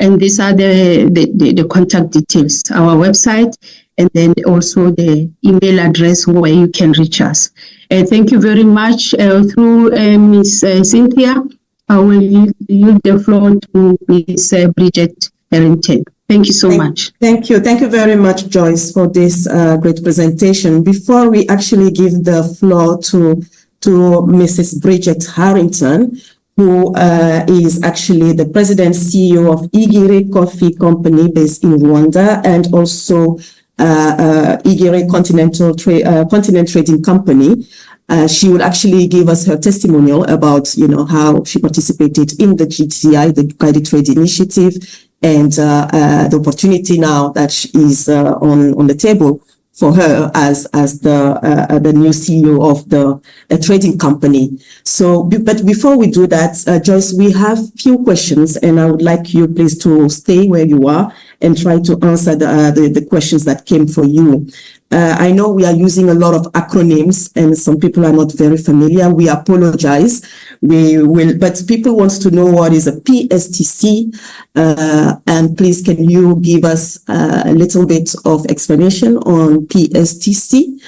And these are the contact details, our website, and then also the email address where you can reach us. Thank you very much. Through Ms. Cynthia, I will yield the floor to Ms. Bridget Harrington. Thank you so much. Thank you. Thank you very much, Joyce, for this great presentation. Before we actually give the floor to Mrs. Bridget Harrington, who is actually the President CEO of Igire Coffee Company based in Rwanda, and also Igire Continent Trading Company. She will actually give us her testimonial about, how she participated in the GTI, the Guided Trade Initiative, and the opportunity now that is on the table for her as the new CEO of the trading company. So, but before we do that, Joyce, we have few questions, and I would like you please to stay where you are and try to answer the questions that came for you. I know we are using a lot of acronyms, and some people are not very familiar. We apologize. But people want to know what is a PSTC, and please can you give us a little bit of explanation on PSTC?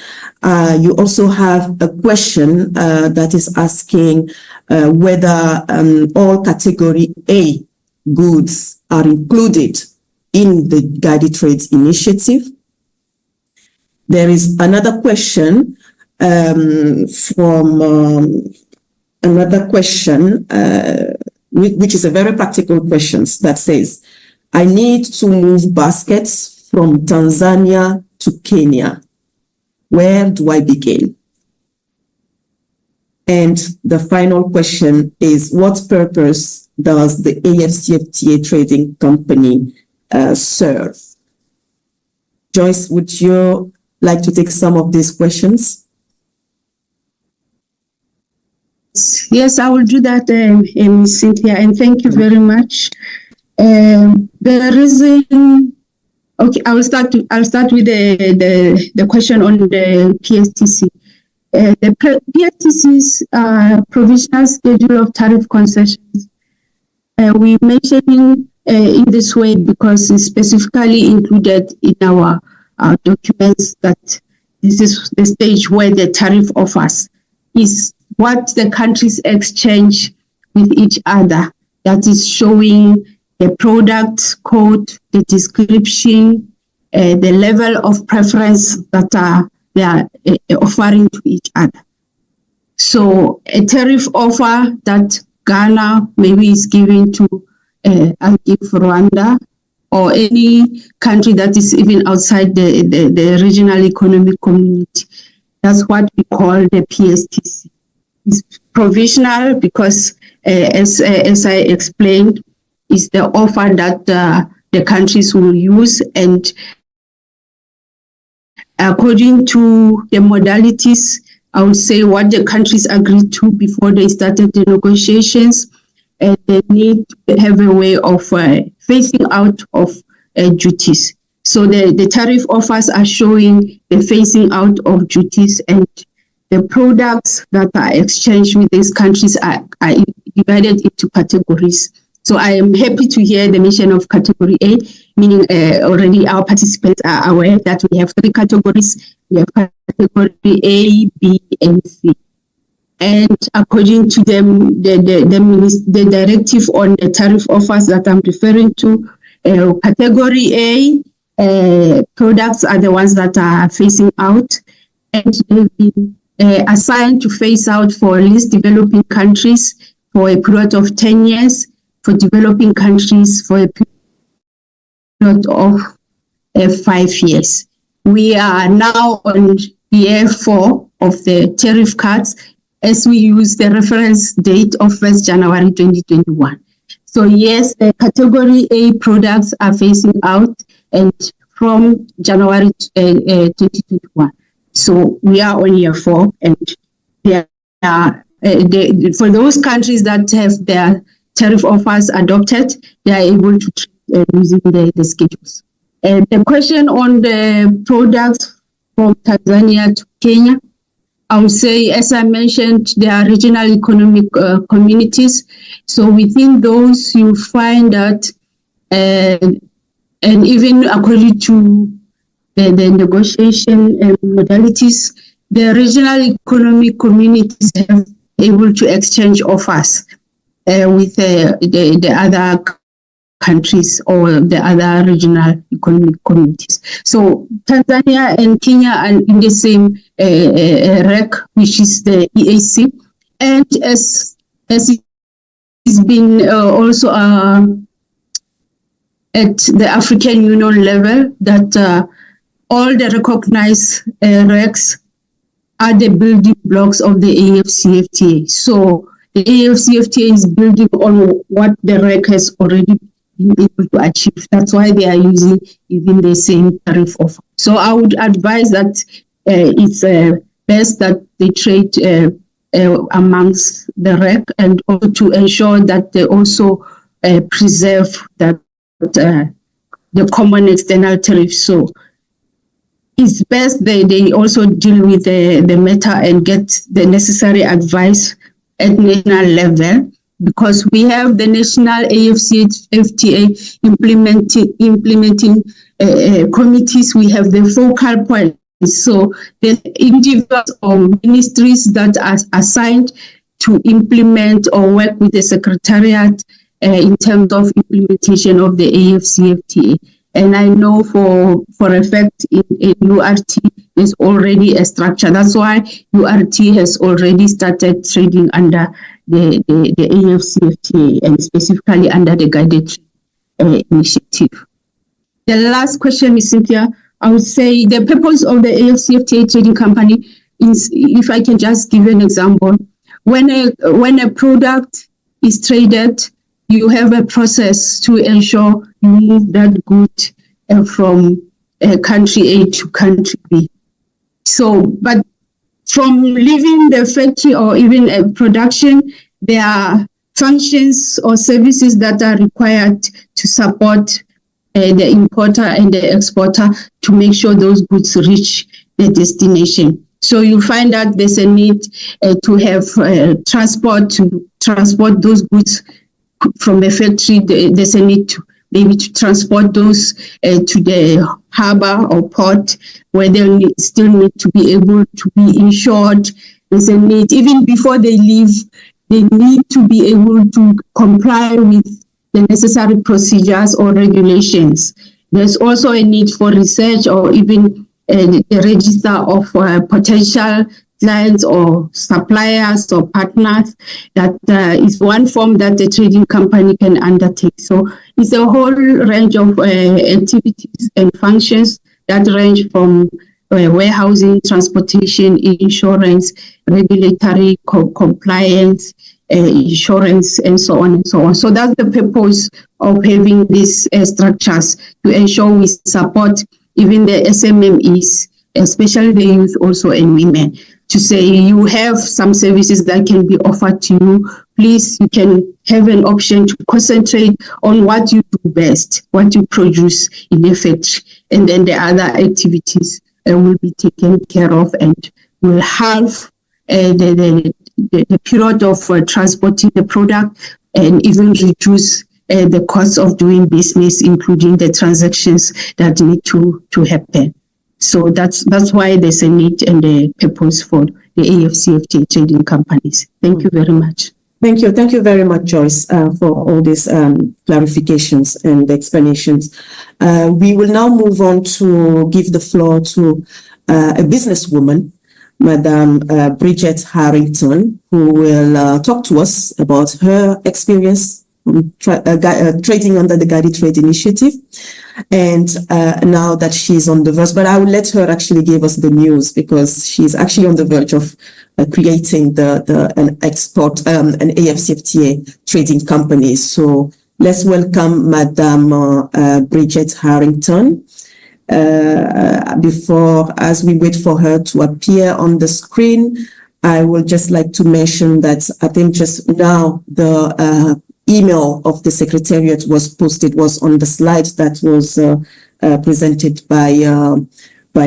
You also have a question that is asking whether all category A goods are included in the Guided Trade Initiative. There is another question which is a very practical question that says, I need to move baskets from Tanzania to Kenya. Where do I begin? And the final question is, what purpose does the AfCFTA trading company serve? Joyce, would you like to take some of these questions? Yes, I will do that, Ms. Cynthia, and thank you very much. The reason, okay, I'll start with the question on the PSTC. The PSTC's provisional schedule of tariff concessions. We mentioned in this way because it's specifically included in our documents that this is the stage where the tariff offers is what the countries exchange with each other. That is showing the product code, the description, the level of preference that they are offering to each other. So a tariff offer that Ghana maybe is giving to I'll give Rwanda, or any country that is even outside the regional economic community. That's what we call the PSTC. It's provisional because, as I explained, is the offer that the countries will use, and according to the modalities, I would say what the countries agreed to before they started the negotiations, they need to have a way of phasing out of duties. So the tariff offers are showing the phasing out of duties, and the products that are exchanged with these countries are divided into categories. So I am happy to hear the mention of category A, meaning already our participants are aware that we have three categories. We have category A, B, and C. And according to them, the directive on the tariff offers that I'm referring to, category A products are the ones that are phasing out, and they've been assigned to phase out for least developing countries for a period of 10 years, for developing countries for a period of 5 years. We are now on year 4 of the tariff cuts, as we use the reference date of 1st January 2021. So yes, the category A products are phasing out, and from January 2021. So we are on year 4, and there are, for those countries that have their tariff offers adopted, they are able to treat using the schedules. The question on the products from Tanzania to Kenya, I would say, as I mentioned, there are regional economic communities. So within those, you find that And even according to the negotiation modalities, the regional economic communities have been able to exchange offers with the other countries or the other regional economic communities. So Tanzania and Kenya are in the same REC, which is the EAC, and as it's been also at the African Union level, that all the recognized RECs are the building blocks of the AfCFTA. So the AfCFTA is building on what the REC has already been able to achieve. That's why they are using even the same tariff offer. So I would advise that it's best that they trade amongst the REC, and also to ensure that they also preserve that the common external tariff. So it's best they also deal with the matter and get the necessary advice at national level, because we have the national AfCFTA implementing committees. We have the focal points. So the individuals or ministries that are assigned to implement or work with the secretariat in terms of implementation of the AfCFTA. And I know for a fact in URT is already a structure. That's why URT has already started trading under the AfCFTA, and specifically under the guided initiative. The last question, Ms. Cynthia, I would say the purpose of the AfCFTA trading company is, if I can just give an example, when a product is traded, you have a process to ensure you move that good from country A to country B. So, but from leaving the factory or even production, there are functions or services that are required to support the importer and the exporter to make sure those goods reach the destination. So you find that there's a need to have transport to transport those goods from the factory. There's a need to maybe to transport those to the harbor or port, where they still need to be able to be insured. There's a need, even before they leave, they need to be able to comply with the necessary procedures or regulations. There's also a need for research or even a register of potential clients or suppliers or partners. That is one form that the trading company can undertake. So it's a whole range of activities and functions that range from warehousing, transportation, insurance, regulatory compliance, insurance, and so on and so on. So that's the purpose of having these structures, to ensure we support even the SMMEs, especially the youth also and women, to say you have some services that can be offered to you. Please, you can have an option to concentrate on what you do best, what you produce in a factory, and then the other activities will be taken care of and will halve the period of transporting the product, and even reduce the cost of doing business, including the transactions that need to happen. So that's why there's a need and a purpose for the AfCFTA trading companies. Thank you very much. Thank you. Thank you very much, Joyce, for all these clarifications and explanations. We will now move on to give the floor to a businesswoman, Madam Bridget Harrington, who will talk to us about her experience trading under the Guided Trade Initiative. And now that she's on the verge, but I will let her actually give us the news, because she's actually on the verge of creating an AfCFTA trading company. So let's welcome Madam Bridget Harrington. As we wait for her to appear on the screen, I would just like to mention that I think just now the email of the Secretariat was on the slide that was presented by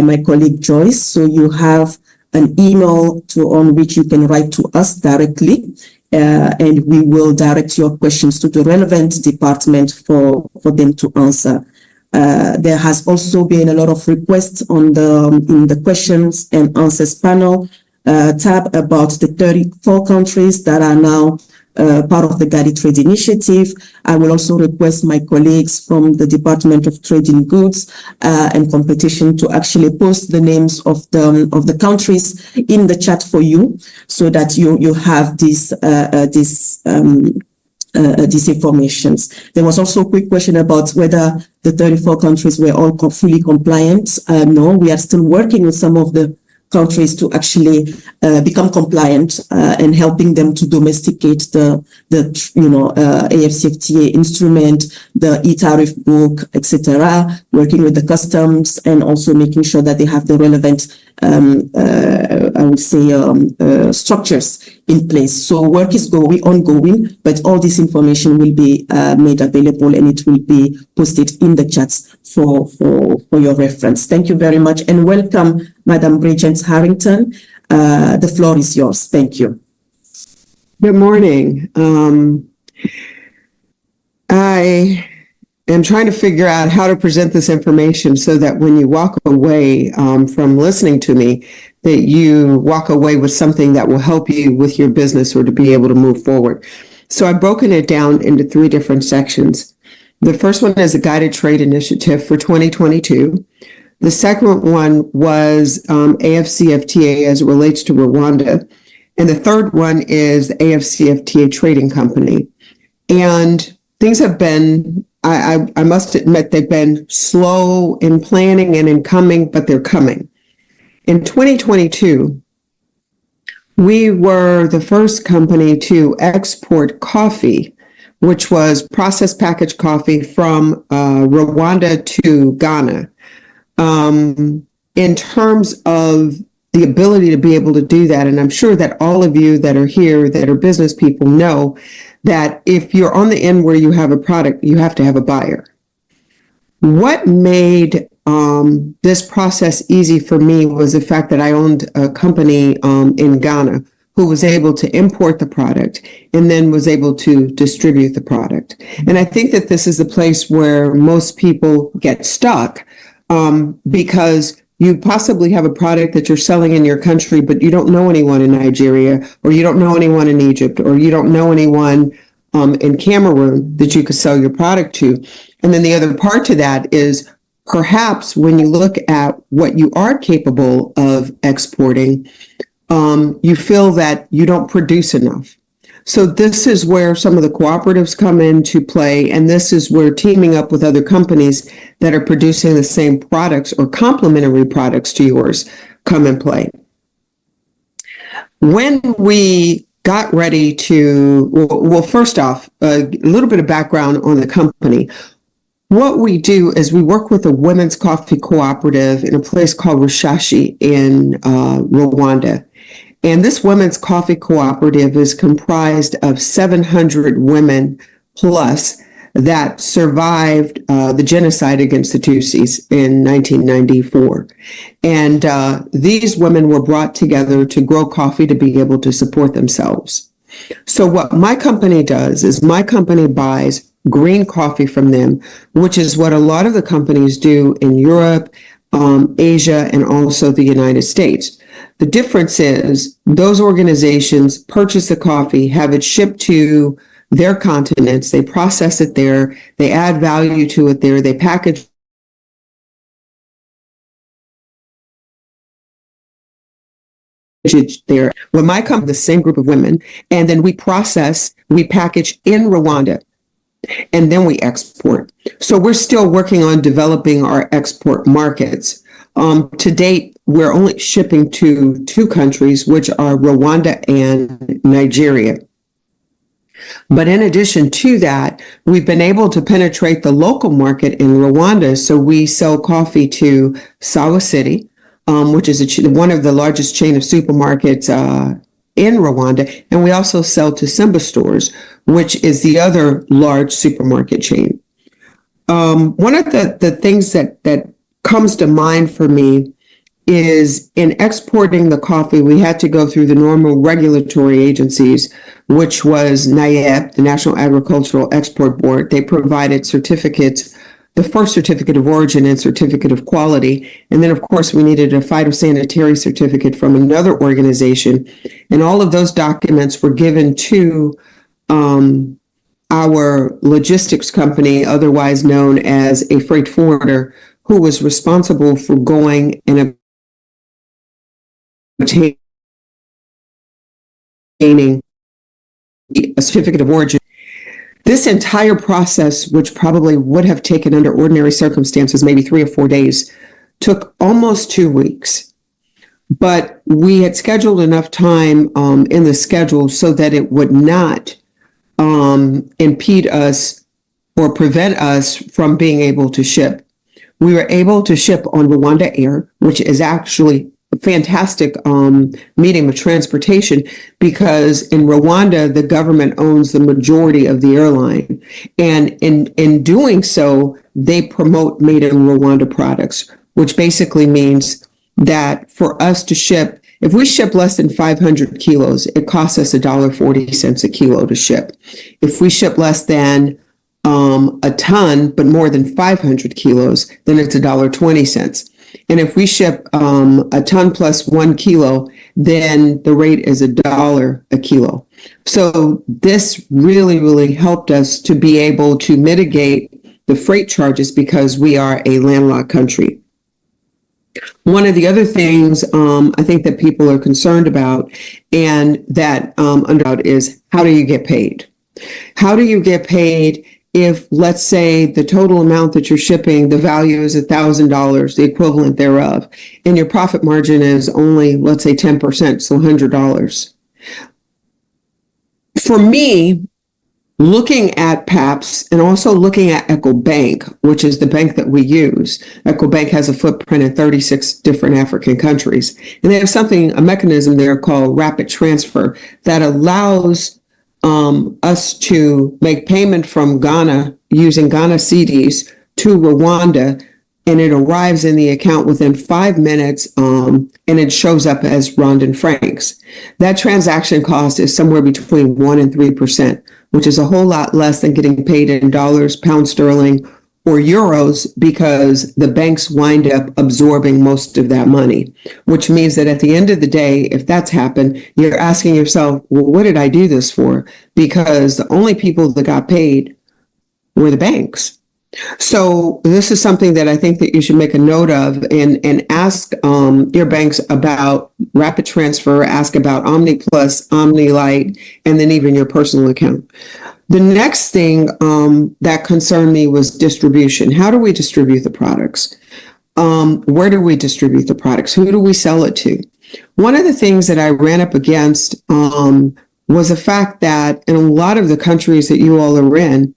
my colleague Joyce. So you have an email on which you can write to us directly, and we will direct your questions to the relevant department for them to answer. There has also been a lot of requests in the questions and answers panel tab about the 34 countries that are now part of the Guided Trade Initiative. I will also request my colleagues from the Department of Trade in Goods and Competition to actually post the names of the countries in the chat for you, so that you have these informations. There was also a quick question about whether the 34 countries were all fully compliant. No, we are still working with some of the countries to actually become compliant and helping them to domesticate the AfCFTA instrument, the e-tariff book, etc. Working with the customs and also making sure that they have the relevant, structures in place. So work is ongoing, but all this information will be made available and it will be posted in the chats for your reference. Thank you very much and welcome, Madam Bridget Harrington. The floor is yours. Thank you. Good morning. I am trying to figure out how to present this information so that when you walk away from listening to me, that you walk away with something that will help you with your business or to be able to move forward. So I've broken it down into 3 different sections. The first one is a guided trade initiative for 2022. The second one was AfCFTA as it relates to Rwanda. And the third one is the AfCFTA Trading Company. And things have been, I must admit, they've been slow in planning and in coming, but they're coming. In 2022, we were the first company to export coffee, which was processed packaged coffee from Rwanda to Ghana. In terms of the ability to be able to do that, and I'm sure that all of you that are here that are business people know that if you're on the end where you have a product, you have to have a buyer. What made this process easy for me was the fact that I owned a company in Ghana who was able to import the product and then was able to distribute the product. And I think that this is the place where most people get stuck because you possibly have a product that you're selling in your country, but you don't know anyone in Nigeria, or you don't know anyone in Egypt, or you don't know anyone in Cameroon that you could sell your product to. And then the other part to that is perhaps when you look at what you are capable of exporting, you feel that you don't produce enough. So this is where some of the cooperatives come into play, and this is where teaming up with other companies that are producing the same products or complementary products to yours come in play. When we got ready to, well, first off, a little bit of background on the company. What we do is we work with a women's coffee cooperative in a place called Rushashi in Rwanda. And this women's coffee cooperative is comprised of 700 women plus that survived the genocide against the Tutsis in 1994. And these women were brought together to grow coffee to be able to support themselves. So what my company does is my company buys green coffee from them, which is what a lot of the companies do in Europe, Asia, and also the United States. The difference is those organizations purchase the coffee, have it shipped to their continents, they process it there, they add value to it there, they package it there. When my company, the same group of women, and then we process, we package in Rwanda, and then we export. So we're still working on developing our export markets. To date, we're only shipping to 2 countries, which are Rwanda and Nigeria. But in addition to that, we've been able to penetrate the local market in Rwanda. So we sell coffee to Sawa City, which is one of the largest chain of supermarkets in Rwanda. And we also sell to Simba Stores, which is the other large supermarket chain. One of the things that comes to mind for me is in exporting the coffee, we had to go through the normal regulatory agencies, which was NAIEP, the National Agricultural Export Board. They provided certificates, the first certificate of origin and certificate of quality. And then, of course, we needed a phytosanitary certificate from another organization. And all of those documents were given to our logistics company, otherwise known as a freight forwarder, who was responsible for going and obtaining a certificate of origin. This entire process, which probably would have taken under ordinary circumstances maybe 3 or 4 days, took almost 2 weeks. But we had scheduled enough time in the schedule so that it would not impede us or prevent us from being able to ship. We were able to ship on Rwanda Air, which is actually a fantastic medium of transportation, because in Rwanda, the government owns the majority of the airline. And in doing so, they promote made in Rwanda products, which basically means that for us to ship, if we ship less than 500 kilos, it costs us $1.40 a kilo to ship. If we ship less than a ton, but more than 500 kilos, then it's $1.20. And if we ship a ton plus 1 kilo, then the rate is $1 a kilo. So this really, really helped us to be able to mitigate the freight charges because we are a landlocked country. One of the other things I think that people are concerned about and that is, how do you get paid? How do you get paid if, let's say, the total amount that you're shipping, the value is $1,000, the equivalent thereof, and your profit margin is only, let's say, 10%, so $100. For me, looking at PAPS and also looking at EcoBank, which is the bank that we use, EcoBank has a footprint in 36 different African countries, and they have a mechanism there called rapid transfer that allows us to make payment from Ghana using Ghana cedis to Rwanda, and it arrives in the account within 5 minutes, and it shows up as Rwandan francs. That transaction cost is somewhere between 1% and 3%, which is a whole lot less than getting paid in dollars, pound sterling, or euros, because the banks wind up absorbing most of that money, which means that at the end of the day, if that's happened, you're asking yourself, well, what did I do this for? Because the only people that got paid were the banks. So this is something that I think that you should make a note of and ask your banks about rapid transfer, ask about OmniPlus, OmniLite, and then even your personal account. The next thing that concerned me was distribution. How do we distribute the products? Where do we distribute the products? Who do we sell it to? One of the things that I ran up against was the fact that in a lot of the countries that you all are in,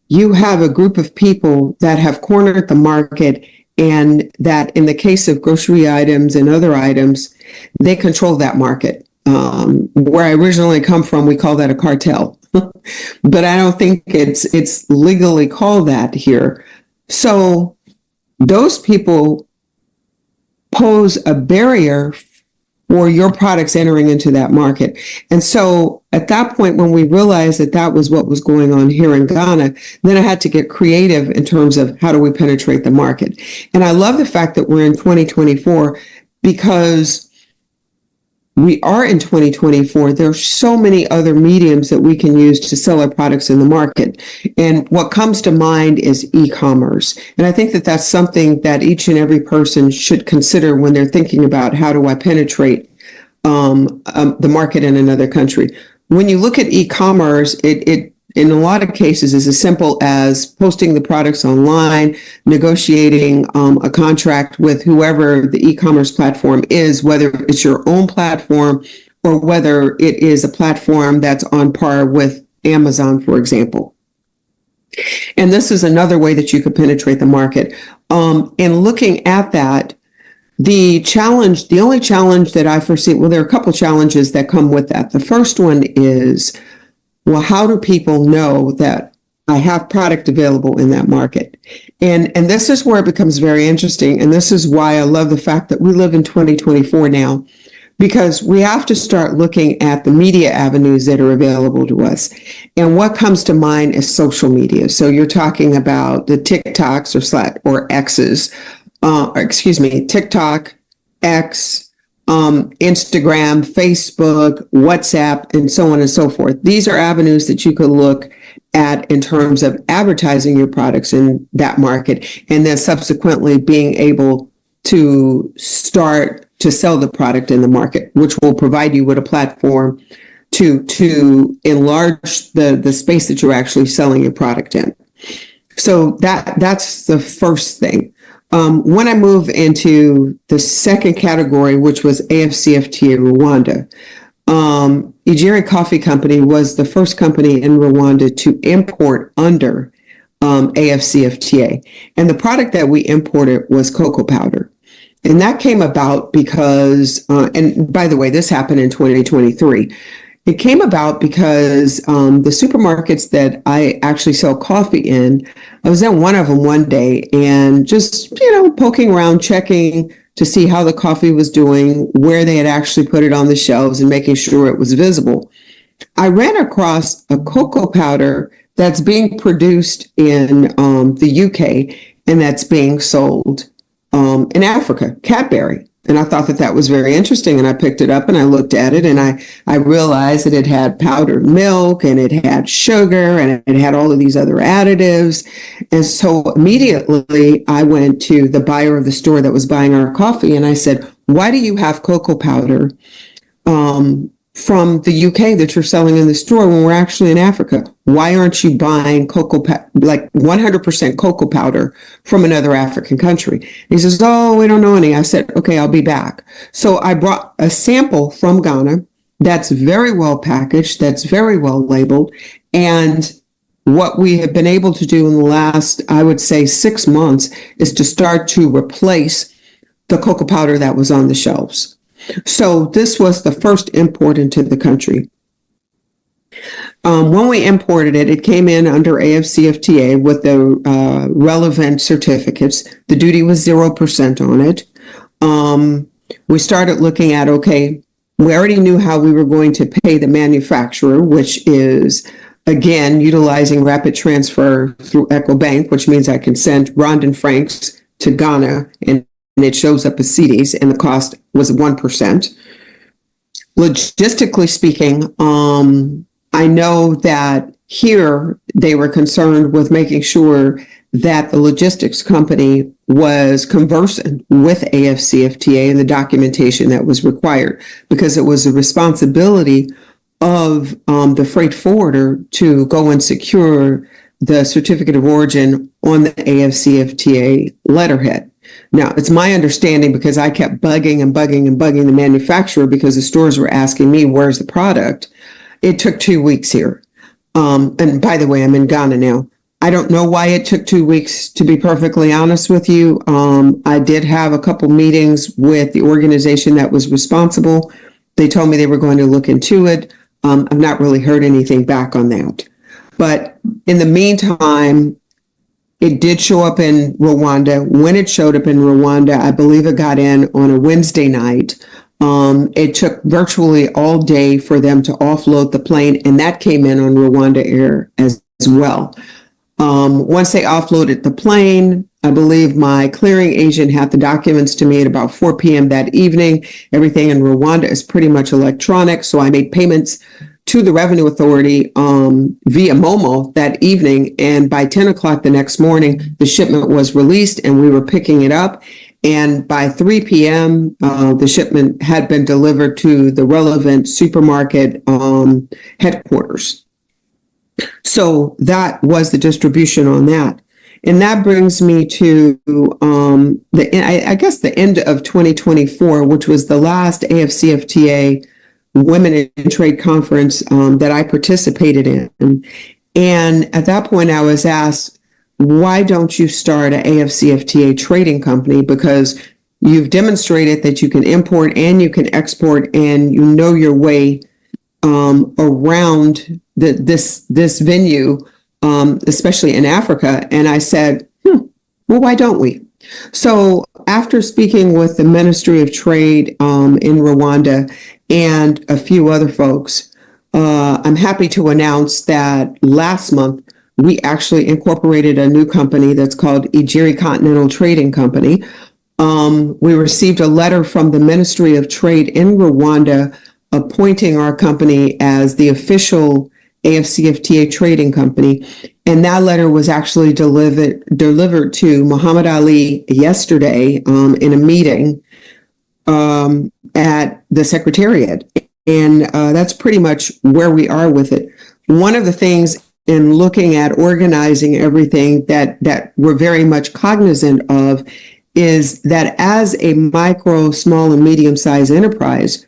you have a group of people that have cornered the market, and that in the case of grocery items and other items, they control that market. Where I originally come from, we call that a cartel, but I don't think it's legally called that here. So those people pose a barrier for your products entering into that market. And so at that point, when we realized that that was what was going on here in Ghana, then I had to get creative in terms of how do we penetrate the market. And I love the fact that we're in 2024, because we are in 2024. There are so many other mediums that we can use to sell our products in the market. And what comes to mind is e-commerce. And I think that that's something that each and every person should consider when they're thinking about how do I penetrate the market in another country. When you look at e-commerce, it in a lot of cases is as simple as posting the products online, negotiating a contract with whoever the e-commerce platform is, whether it's your own platform or whether it is a platform that's on par with Amazon, for example. And this is another way that you could penetrate the market. In looking at that, the only challenge that I foresee, well, there are a couple challenges that come with that. The first one is, well, how do people know that I have product available in that market. And this is where it becomes very interesting. And this is why I love the fact that we live in 2024 now, because we have to start looking at the media avenues that are available to us. And what comes to mind is social media. So you're talking about the TikToks or X's, TikTok, X, Instagram, Facebook, WhatsApp, and so on and so forth. These are avenues that you could look at in terms of advertising your products in that market, and then subsequently being able to start to sell the product in the market, which will provide you with a platform to enlarge the space that you're actually selling your product in. So that's the first thing. When I move into the second category, which was AfCFTA Rwanda, Ijeri Coffee Company was the first company in Rwanda to import under AfCFTA. And the product that we imported was cocoa powder. And that came about because, and by the way, this happened in 2023. It came about because the supermarkets that I actually sell coffee in, I was in one of them one day and just, poking around, checking to see how the coffee was doing, where they had actually put it on the shelves and making sure it was visible. I ran across a cocoa powder that's being produced in the UK and that's being sold in Africa, Cadbury. And I thought that was very interesting. And I picked it up and I looked at it and I realized that it had powdered milk and it had sugar and it had all of these other additives. And so immediately I went to the buyer of the store that was buying our coffee and I said, why do you have cocoa powder from the UK that you're selling in the store when we're actually in Africa? Why aren't you buying like 100% cocoa powder from another African country? He says, oh, we don't know any. I said, okay, I'll be back. So I brought a sample from Ghana that's very well packaged, that's very well labeled. And what we have been able to do in the last, I would say 6 months, is to start to replace the cocoa powder that was on the shelves. So this was the first import into the country. When we imported it, it came in under AfCFTA with the relevant certificates. The duty was 0% on it. We started looking at, okay, we already knew how we were going to pay the manufacturer, which is, again, utilizing rapid transfer through EcoBank, which means I can send Rwandan francs to Ghana and it shows up as CDs, and the cost was 1%. Logistically speaking, I know that here they were concerned with making sure that the logistics company was conversant with AfCFTA and the documentation that was required, because it was the responsibility of the freight forwarder to go and secure the certificate of origin on the AfCFTA letterhead. Now, it's my understanding, because I kept bugging the manufacturer because the stores were asking me, where's the product? It took 2 weeks here. And by the way, I'm in Ghana now. I don't know why it took 2 weeks, to be perfectly honest with you. I did have a couple meetings with the organization that was responsible. They told me they were going to look into it. I've not really heard anything back on that. But in the meantime, it did show up in Rwanda. When it showed up in Rwanda, I believe it got in on a Wednesday night. It took virtually all day for them to offload the plane, and that came in on Rwanda Air as well. Once they offloaded the plane, I believe my clearing agent had the documents to me at about 4 p.m. that evening. Everything in Rwanda is pretty much electronic, so I made payments to the Revenue Authority via Momo that evening. And by 10 o'clock the next morning, the shipment was released and we were picking it up. And by 3 p.m., the shipment had been delivered to the relevant supermarket headquarters. So that was the distribution on that. And that brings me to the end of 2024, which was the last AfCFTA Women in Trade Conference that I participated in. And at that point, I was asked, why don't you start an AfCFTA trading company? Because you've demonstrated that you can import and you can export, and you know your way around this venue especially in Africa. And I said, well, why don't we? So after speaking with the Ministry of Trade in Rwanda and a few other folks, I'm happy to announce that last month, we actually incorporated a new company that's called Ijiri Continental Trading Company. We received a letter from the Ministry of Trade in Rwanda appointing our company as the official AfCFTA trading company. And that letter was actually delivered to Muhammad Ali yesterday in a meeting at the Secretariat. And that's pretty much where we are with it. One of the things in looking at organizing everything that we're very much cognizant of is that as a micro, small, and medium-sized enterprise,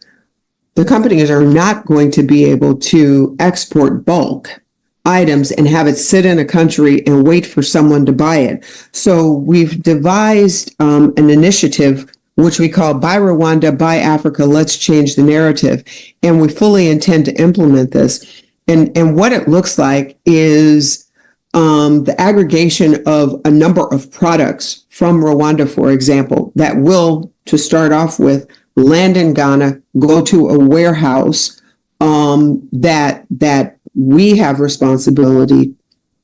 the companies are not going to be able to export bulk items and have it sit in a country and wait for someone to buy it. So we've devised an initiative which we call Buy Rwanda, Buy Africa, Let's Change the Narrative. And we fully intend to implement this. And what it looks like is the aggregation of a number of products from Rwanda, for example, that will, to start off with, land in Ghana, go to a warehouse that we have responsibility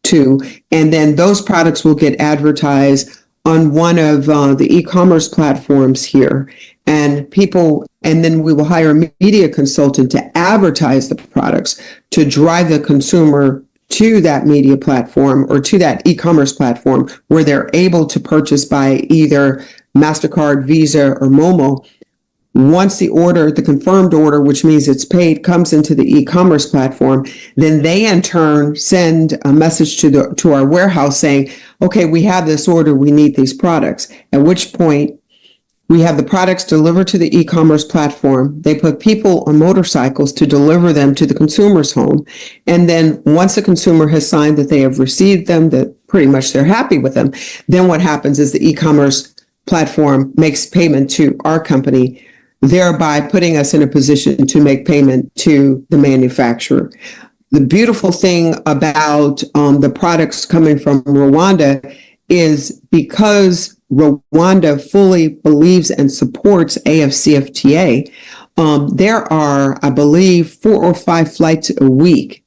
to, and then those products will get advertised on one of the e-commerce platforms here, and then we will hire a media consultant to advertise the products to drive the consumer to that media platform or to that e-commerce platform where they're able to purchase by either MasterCard, Visa, or Momo. Once the confirmed order, which means it's paid, comes into the e-commerce platform, then they in turn send a message to our warehouse saying, okay, we have this order, we need these products. At which point we have the products delivered to the e-commerce platform. They put people on motorcycles to deliver them to the consumer's home. And then once the consumer has signed that they have received them, that pretty much they're happy with them, then what happens is the e-commerce platform makes payment to our company, thereby putting us in a position to make payment to the manufacturer. The beautiful thing about the products coming from Rwanda is because Rwanda fully believes and supports AfCFTA, there are, I believe, 4 or 5 flights a week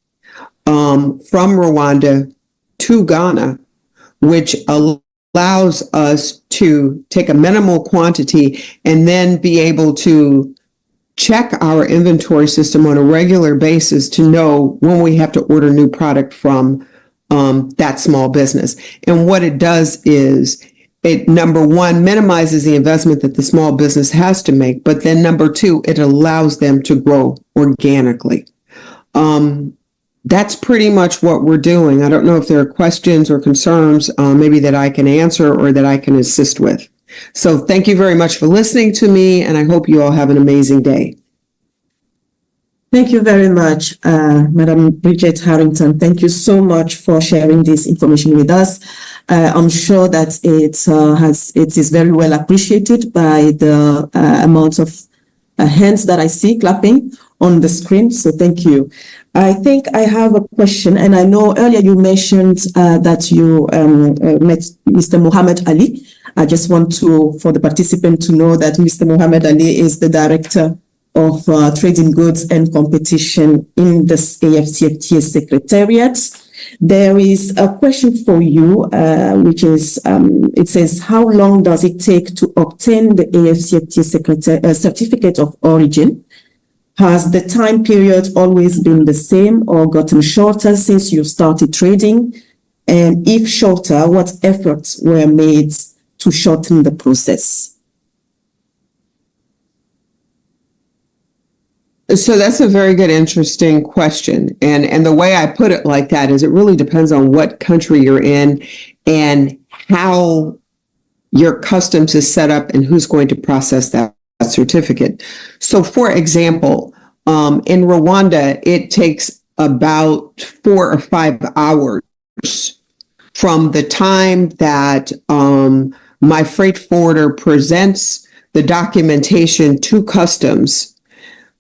from Rwanda to Ghana, which allows us to take a minimal quantity and then be able to check our inventory system on a regular basis to know when we have to order new product from that small business. And what it does is it, number one, minimizes the investment that the small business has to make, but then number two, it allows them to grow organically. That's pretty much what we're doing. I don't know if there are questions or concerns maybe that I can answer or that I can assist with. So thank you very much for listening to me, and I hope you all have an amazing day. Thank you very much, Madam Bridget Harrington. Thank you so much for sharing this information with us. I'm sure that it is very well appreciated by the amount of hands that I see clapping on the screen. So thank you. I think I have a question, and I know earlier you mentioned that you met Mr. Muhammad Ali. I just want for the participant to know that Mr. Muhammad Ali is the Director of Trade in Goods and Competition in the AfCFTA Secretariat. There is a question for you, which is, it says, how long does it take to obtain the AfCFTA Certificate of Origin? Has the time period always been the same or gotten shorter since you started trading? And if shorter, what efforts were made to shorten the process? So that's a very good, interesting question. And the way I put it like that is it really depends on what country you're in and how your customs is set up and who's going to process that certificate. So for example, in Rwanda, it takes about 4 or 5 hours from the time that my freight forwarder presents the documentation to customs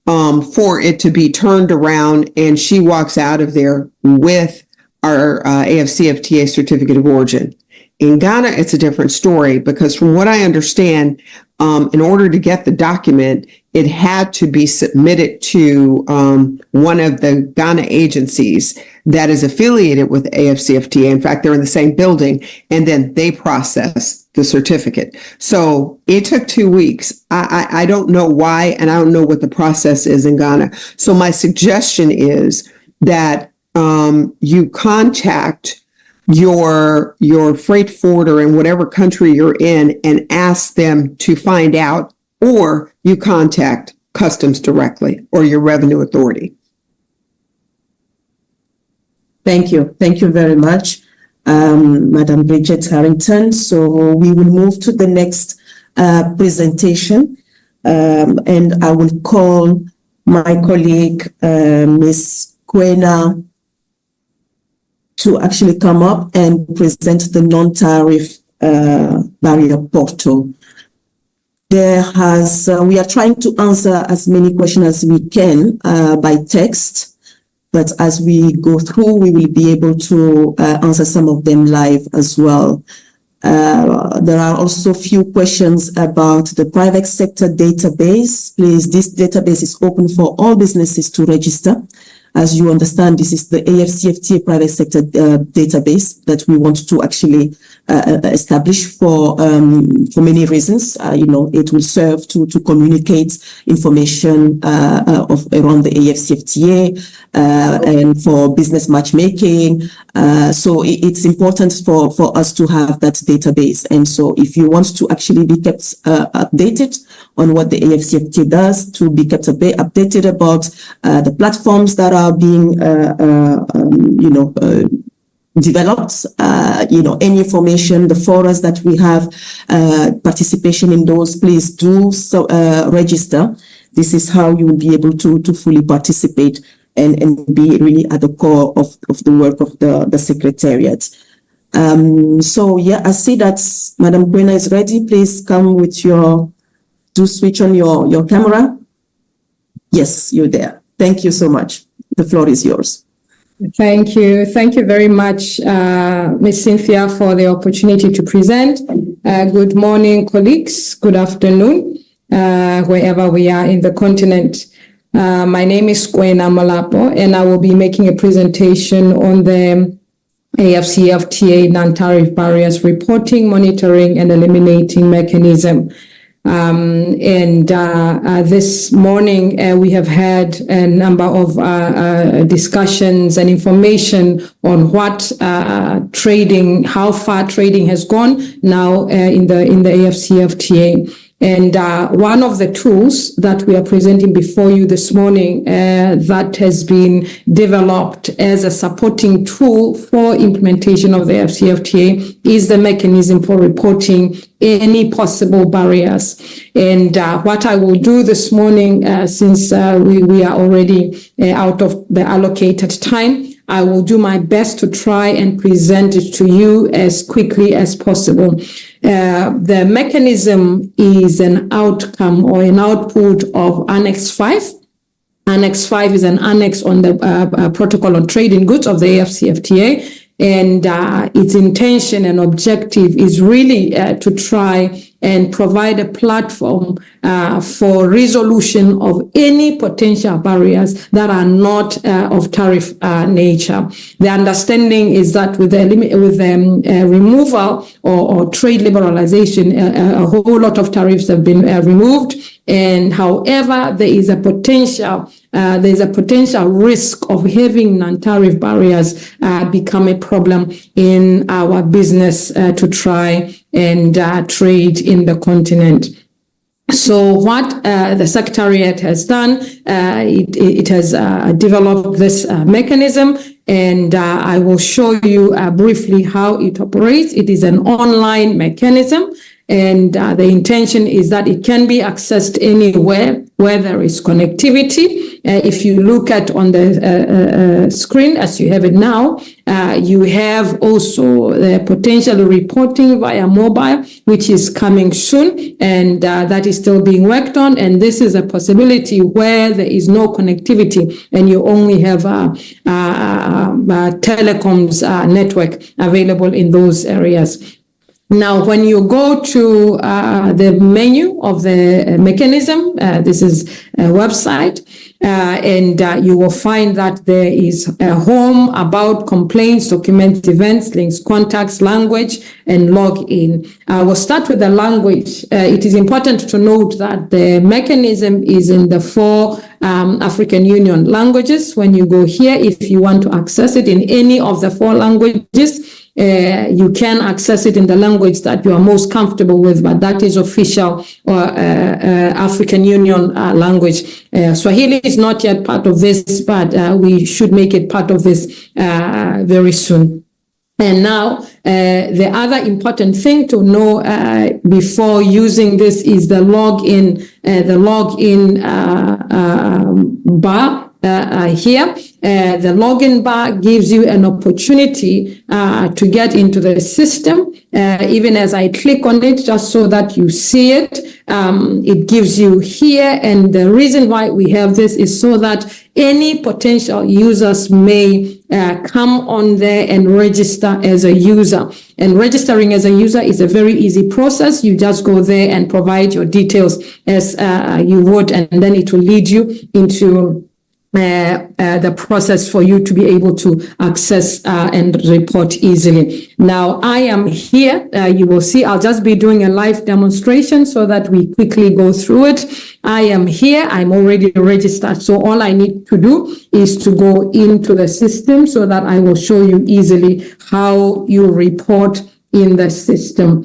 for it to be turned around and she walks out of there with our AfCFTA certificate of origin. In Ghana, it's a different story because from what I understand, in order to get the document, it had to be submitted to one of the Ghana agencies that is affiliated with AfCFTA. In fact, they're in the same building, and then they process the certificate. So it took 2 weeks. I don't know why, and I don't know what the process is in Ghana. So my suggestion is that you contact your freight forwarder in whatever country you're in and ask them to find out, or you contact customs directly or your revenue authority. Thank you. Thank you very much, Madam Bridget Harrington. So we will move to the next presentation, and I will call my colleague, Ms. Kwena, to actually come up and present the non-tariff barrier portal. We are trying to answer as many questions as we can by text, but as we go through, we will be able to answer some of them live as well. There are also a few questions about the private sector database. Please, this database is open for all businesses to register. As you understand, this is the AfCFTA private sector database that we want to actually establish for many reasons. It will serve to communicate information around the AfCFTA and for business matchmaking. So it's important for us to have that database. And so if you want to actually be kept updated on what the AfCFTA does, to be kept updated about the platforms that are being, developed, any information, the forums that we have, participation in those, please do so, register. This is how you will be able to fully participate and be really at the core of the work of the Secretariat. So yeah, I see that Madam Kwena is ready. Please come with switch on your camera. Yes, you're there. Thank you so much. The floor is yours. Thank you. Thank you very much, Ms. Cynthia, for the opportunity to present. Good morning, colleagues. Good afternoon, wherever we are in the continent. My name is Kwena Malapo, and I will be making a presentation on the AfCFTA non-tariff barriers reporting, monitoring, and eliminating mechanism. This morning, we have had a number of discussions and information on what how far trading has gone now in the AfCFTA. And one of the tools that we are presenting before you this morning that has been developed as a supporting tool for implementation of the AfCFTA is the mechanism for reporting any possible barriers. And what I will do this morning, since we are already out of the allocated time, I will do my best to try and present it to you as quickly as possible. The mechanism is an outcome or an output of Annex 5. Annex 5 is an annex on the Protocol on Trade in Goods of the AfCFTA. And its intention and objective is really to try and provide a platform for resolution of any potential barriers that are not of tariff nature. The understanding is that with the removal or trade liberalization, a whole lot of tariffs have been removed. And however, there is a potential risk of having non-tariff barriers become a problem in our business to try and trade in the continent. So what the Secretariat has done, it has developed this mechanism, and I will show you briefly how it operates. It is an online mechanism, And the intention is that it can be accessed anywhere where there is connectivity. If you look at on the screen as you have it now, you have also the potential reporting via mobile, which is coming soon, and that is still being worked on. And this is a possibility where there is no connectivity and you only have telecoms network available in those areas. Now, when you go to the menu of the mechanism, this is a website, and you will find that there is a home, about, complaints, documents, events, links, contacts, language, and login. We'll start with the language. It is important to note that the mechanism is in the 4 African Union languages. When you go here, if you want to access it in any of the 4 languages, you can access it in the language that you are most comfortable with, but that is official African Union language. Swahili is not yet part of this, but we should make it part of this very soon. And now, the other important thing to know before using this is the login bar. Here, the login bar gives you an opportunity to get into the system. Even as I click on it, just so that you see it, it gives you here. And the reason why we have this is so that any potential users may come on there and register as a user. And registering as a user is a very easy process. You just go there and provide your details as you would, and then it will lead you into the process for you to be able to access and report easily. Now, I am here. You will see, I'll just be doing a live demonstration so that we quickly go through it. I am here. I'm already registered. So all I need to do is to go into the system so that I will show you easily how you report in the system.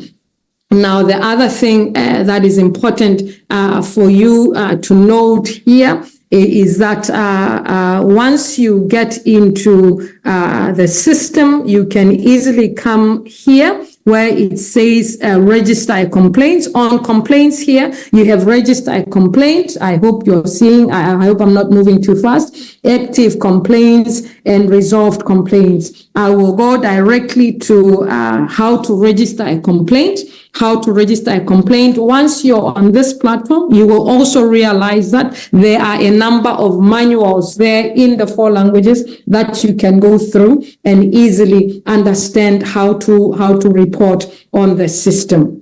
Now, the other thing that is important for you to note here is that once you get into the system, you can easily come here where it says register a complaint. On complaints here, you have register a complaint. I hope you're seeing, I hope I'm not moving too fast. Active complaints and resolved complaints. I will go directly to how to register a complaint. How to register a complaint. Once you're on this platform, you will also realize that there are a number of manuals there in the 4 languages that you can go through and easily understand how to report on the system.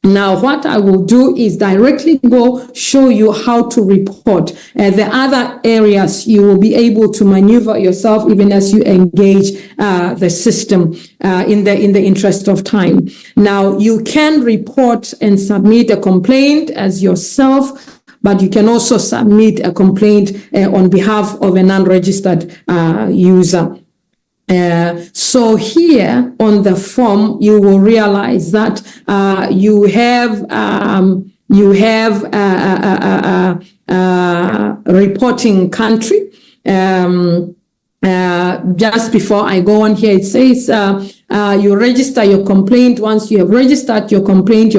Now, what I will do is directly go show you how to report. The other areas you will be able to maneuver yourself even as you engage the system in the interest of time. Now, you can report and submit a complaint as yourself, but you can also submit a complaint on behalf of an unregistered user. So here on the form, you will realize that you have reporting country. Just before I go on here, it says you register your complaint. Once you have registered your complaint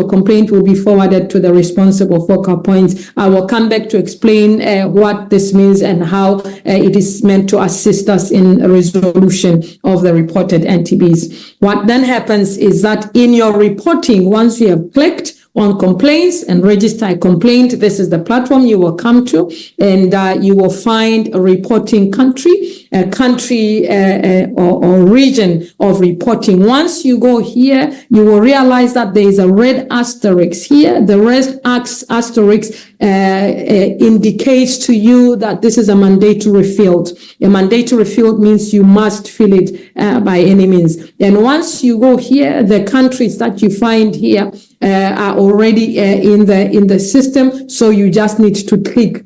will be forwarded to the responsible focal points. I will come back to explain what this means and how it is meant to assist us in resolution of the reported NTBs. What then happens is that in your reporting, once you have clicked on complaints and register a complaint, this is the platform you will come to, and you will find a reporting country, or region of reporting. Once you go here, you will realize that there is a red asterisk here. The red asterisk indicates to you that this is a mandatory field. A mandatory field means you must fill it by any means. And once you go here, the countries that you find here are already in the system, so you just need to click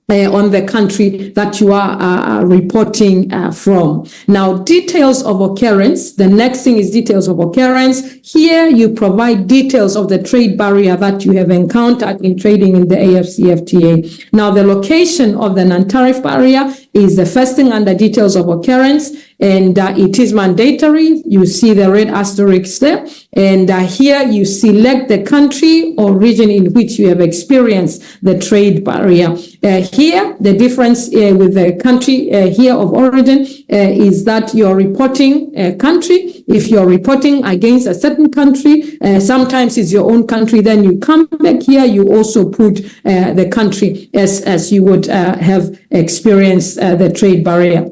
on the country that you are reporting from. Now, details of occurrence. The next thing is details of occurrence. Here, you provide details of the trade barrier that you have encountered in trading in the AfCFTA. Now, the location of the non-tariff barrier is the first thing under details of occurrence, and it is mandatory. You see the red asterisk there, and here you select the country or region in which you have experienced the trade barrier. Here, the difference with the country here of origin is that you're reporting a country. If you're reporting against a certain country, sometimes it's your own country, then you come back here, you also put the country as you would have experienced the trade barrier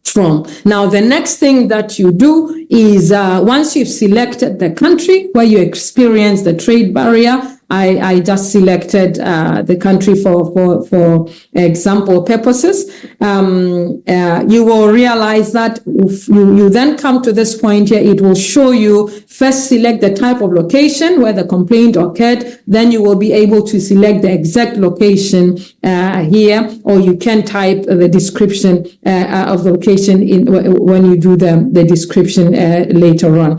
from. Now, the next thing that you do is once you've selected the country where you experience the trade barrier, I just selected the country for example purposes. You will realize that if you then come to this point here, it will show you first select the type of location where the complaint occurred, then you will be able to select the exact location here, or you can type the description of the location when you do the description later on.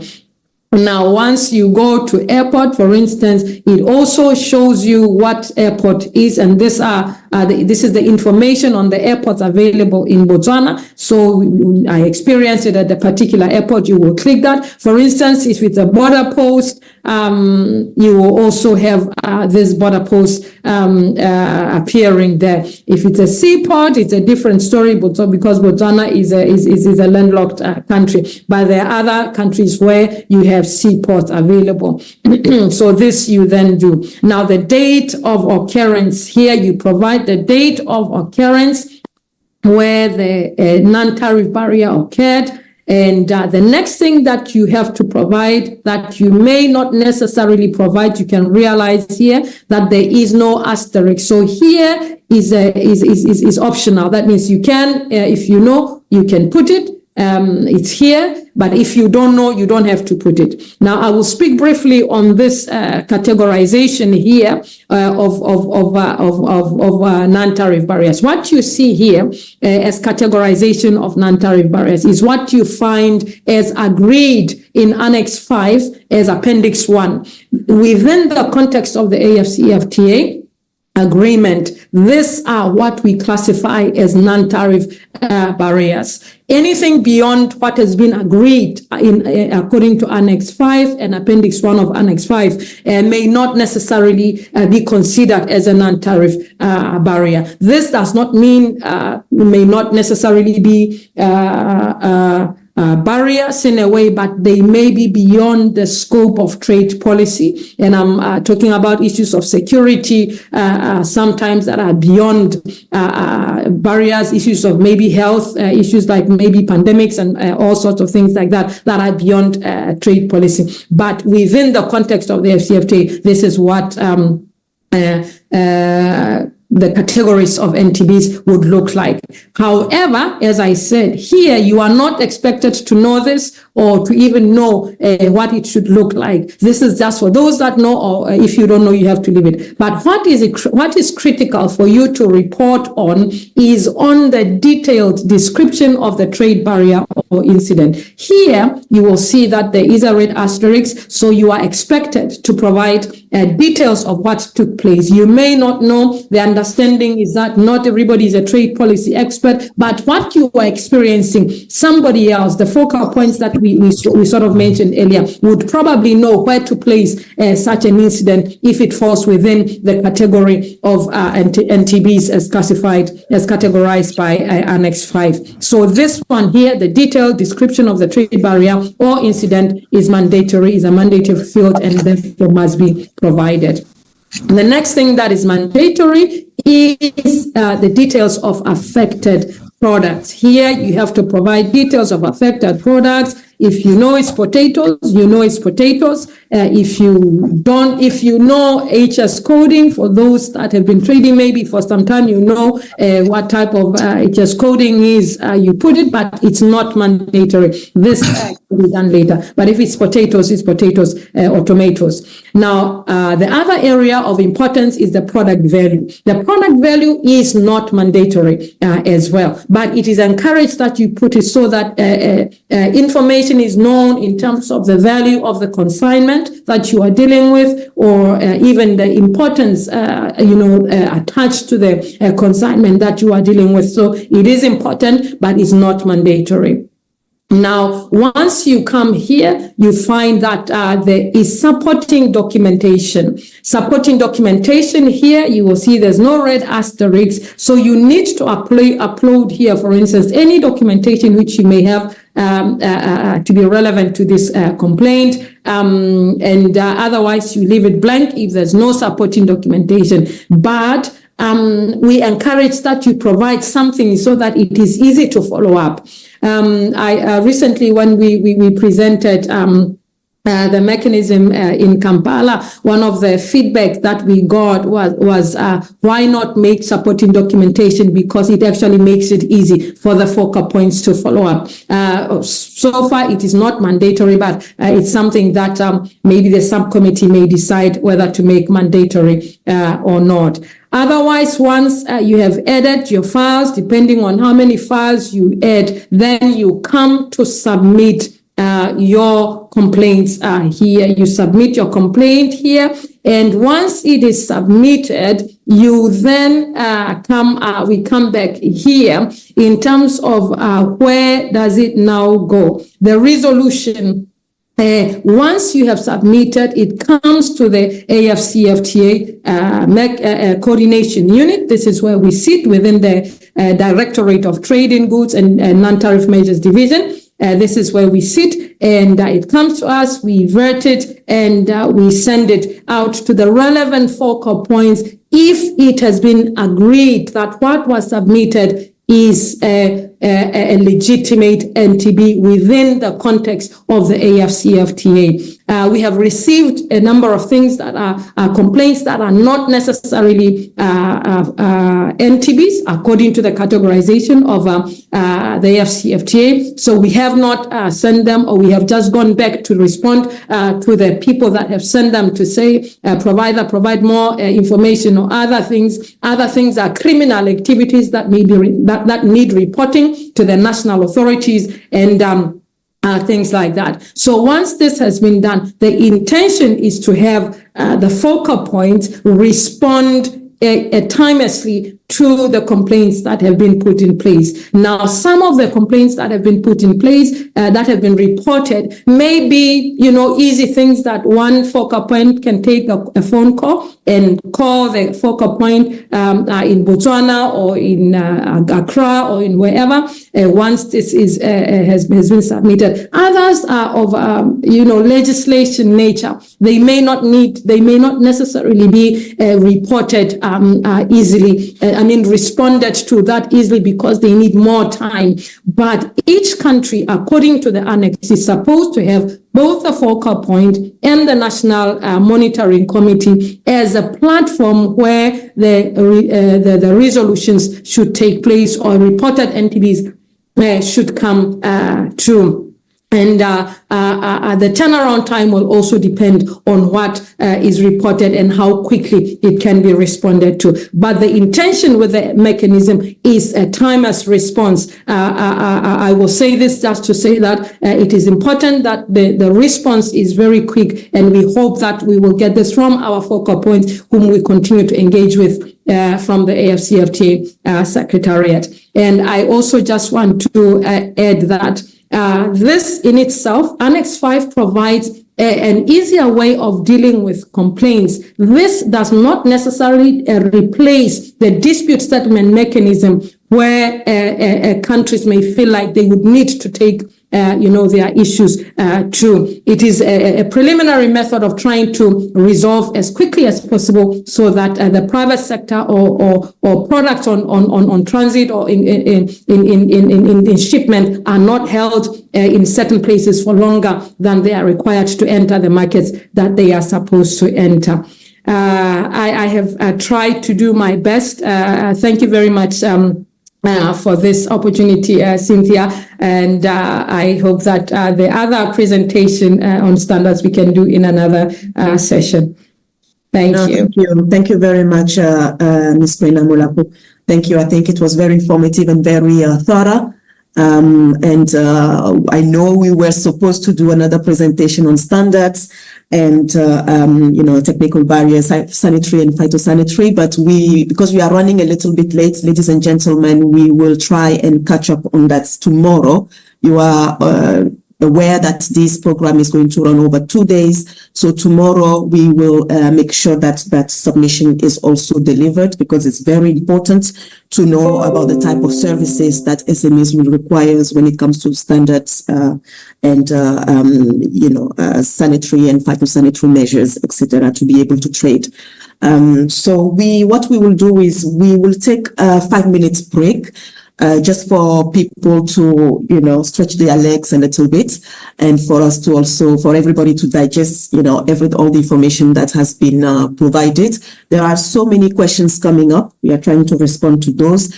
Now, once you go to airport, for instance, it also shows you what airport is, and this is the information on the airports available in Botswana. So I experienced it at the particular airport. You will click that. For instance, if it's a border post, you will also have this border post appearing there. If it's a seaport, it's a different story, because Botswana is a landlocked country. But there are other countries where you have seaports available. So this you then do. Now, the date of occurrence here, you provide the date of occurrence where the non-tariff barrier occurred. And the next thing that you have to provide that you may not necessarily provide, you can realize here that there is no asterisk. So here is optional. That means you can, if you know, you can put it. It's here, but if you don't know, you don't have to put it. Now, I will speak briefly on this categorization here of non-tariff barriers. What you see here as categorization of non-tariff barriers is what you find as agreed in Annex 5 as Appendix 1. Within the context of the AfCFTA agreement, these are what we classify as non-tariff barriers. Anything beyond what has been agreed in according to Annex 5 and Appendix 1 of Annex 5 may not necessarily be considered as a non-tariff barrier. This does not mean may not necessarily be barriers in a way, but they may be beyond the scope of trade policy. And I'm talking about issues of security, sometimes that are beyond barriers, issues of maybe health, issues like maybe pandemics and all sorts of things like that, that are beyond trade policy. But within the context of the AfCFTA, this is what the categories of NTBs would look like. However, as I said, here you are not expected to know this or to even know what it should look like. This is just for those that know, or if you don't know, you have to leave it. But what is critical for you to report on is on the detailed description of the trade barrier or incident. Here, you will see that there is a red asterisk, so you are expected to provide details of what took place. You may not know. The understanding is that not everybody is a trade policy expert, but what you are experiencing, somebody else, the focal points that we sort of mentioned earlier, would probably know where to place such an incident if it falls within the category of NTBs as classified, as categorized by Annex 5. So this one here, the detailed description of the trade barrier or incident is mandatory, is a mandatory field, and therefore must be provided. The next thing that is mandatory is the details of affected products. Here you have to provide details of affected products. If you know it's potatoes, you know it's potatoes. If you don't, if you know HS coding, for those that have been trading maybe for some time, you know what type of HS coding is, you put it, but it's not mandatory. This will be done later. But if it's potatoes or tomatoes. Now, the other area of importance is the product value. The product value is not mandatory as well, but it is encouraged that you put it so that information documentation is known in terms of the value of the consignment that you are dealing with, or even the importance, attached to the consignment that you are dealing with. So it is important, but it's not mandatory. Now, once you come here, you find that there is supporting documentation. Supporting documentation here, you will see there's no red asterisk. So you need to upload here, for instance, any documentation which you may have to be relevant to this complaint. Otherwise, you leave it blank if there's no supporting documentation. But we encourage that you provide something so that it is easy to follow up. I recently, when we presented the mechanism in Kampala, one of the feedback that we got was why not make supporting documentation, because it actually makes it easy for the focal points to follow up. So far, it is not mandatory, but it's something that maybe the subcommittee may decide whether to make mandatory or not. Otherwise, once you have added your files, depending on how many files you add, then you come to submit your complaints here. You submit your complaint here, and once it is submitted, you then we come back here in terms of where does it now go. The resolution. Once you have submitted, it comes to the AfCFTA coordination unit. This is where we sit within the Directorate of Trade in Goods and Non-Tariff Measures Division. This is where we sit, and it comes to us, we vet it, and we send it out to the relevant focal points if it has been agreed that what was submitted is a legitimate NTB within the context of the AfCFTA. We have received a number of things that are complaints that are not necessarily NTBs according to the categorization of the AfCFTA. So we have not sent them, or we have just gone back to respond to the people that have sent them to say, provide more information, or other things. Other things are criminal activities that may be that need reporting to the national authorities, and things like that. So once this has been done, the intention is to have the focal points respond timelessly to the complaints that have been put in place. Now, some of the complaints that have been put in place, that have been reported, may be, easy things that one focal point can take a phone call and call the focal point in Botswana or in Accra or in wherever, once this has been submitted. Others are of, legislation nature. They may not necessarily be reported easily. Responded to that easily because they need more time. But each country, according to the annex, is supposed to have both the focal point and the National Monitoring Committee as a platform where the resolutions should take place, or reported NTBs should come to. And the turnaround time will also depend on what is reported and how quickly it can be responded to. But the intention with the mechanism is a timeless response. I will say this just to say that it is important that the response is very quick, and we hope that we will get this from our focal points, whom we continue to engage with from the AfCFTA Secretariat. And I also just want to add that this in itself, Annex 5 provides an easier way of dealing with complaints. This does not necessarily replace the dispute settlement mechanism where countries may feel like they would need to take their issues to. It is a preliminary method of trying to resolve as quickly as possible, so that the private sector or products on transit or in shipment are not held in certain places for longer than they are required to enter the markets that they are supposed to enter. I have tried to do my best. Thank you very much for this opportunity, Cynthia, and I hope that the other presentation on standards we can do in another session. Thank you. Thank you very much, Ms. Kwena Mulapu. Thank you. I think it was very informative and very thorough. I know we were supposed to do another presentation on standards and, technical barriers, sanitary and phytosanitary, but because we are running a little bit late, ladies and gentlemen, we will try and catch up on that tomorrow. You are aware that this program is going to run over 2 days. So tomorrow we will make sure that that submission is also delivered, because it's very important to know about the type of services that SMEs will require when it comes to standards and sanitary and phytosanitary measures, etc., to be able to trade. What we will do is we will take a 5 minutes break. Just for people to, stretch their legs a little bit, and for us to also, for everybody to digest, all the information that has been provided. There are so many questions coming up. We are trying to respond to those.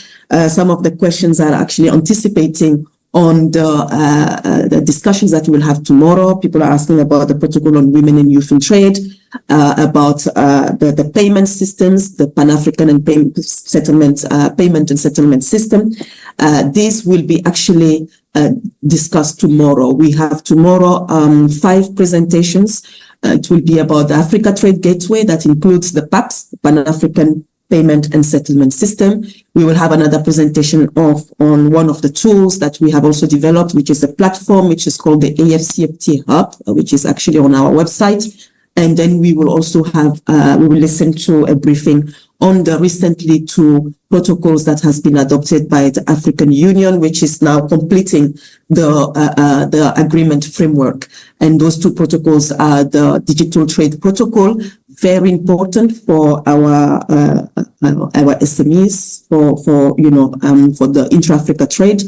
Some of the questions are actually anticipating on the discussions that we'll have tomorrow. People are asking about the protocol on women and youth in trade, about the payment systems, the Pan-African and payment and settlement system. This will be actually discussed tomorrow. We have tomorrow 5 presentations. It will be about the Africa Trade Gateway, that includes the PAPS, the Pan-African Payment and Settlement System. We will have another presentation on one of the tools that we have also developed, which is a platform which is called the AfCFTA Hub, which is actually on our website. And then we will also have, we will listen to a briefing on the recently 2 protocols that has been adopted by the African Union, which is now completing the agreement framework. And those 2 protocols are the Digital Trade Protocol, very important for our SMEs, for the intra-Africa trade,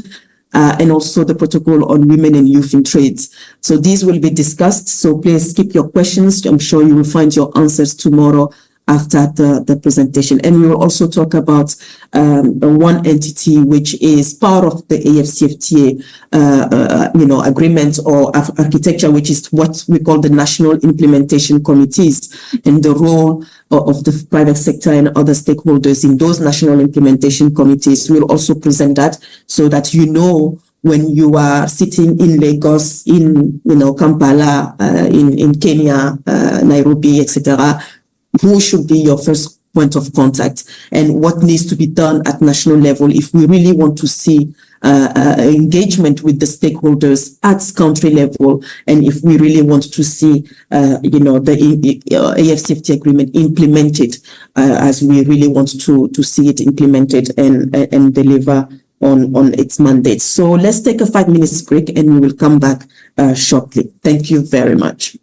and also the protocol on women and youth in trades. So these will be discussed. So please keep your questions. I'm sure you will find your answers tomorrow after the presentation. And we will also talk about one entity which is part of the AfCFTA agreement or architecture, which is what we call the National Implementation Committees, and the role of the private sector and other stakeholders in those national implementation committees. We'll also present that so that when you are sitting in Lagos, in Kampala, in Kenya, Nairobi, etc., who should be your first point of contact, and what needs to be done at national level if we really want to see engagement with the stakeholders at country level, and if we really want to see the AfCFTA agreement implemented as we really want to see it implemented and deliver on its mandate. So let's take a 5 minutes break and we will come back shortly. Thank you very much.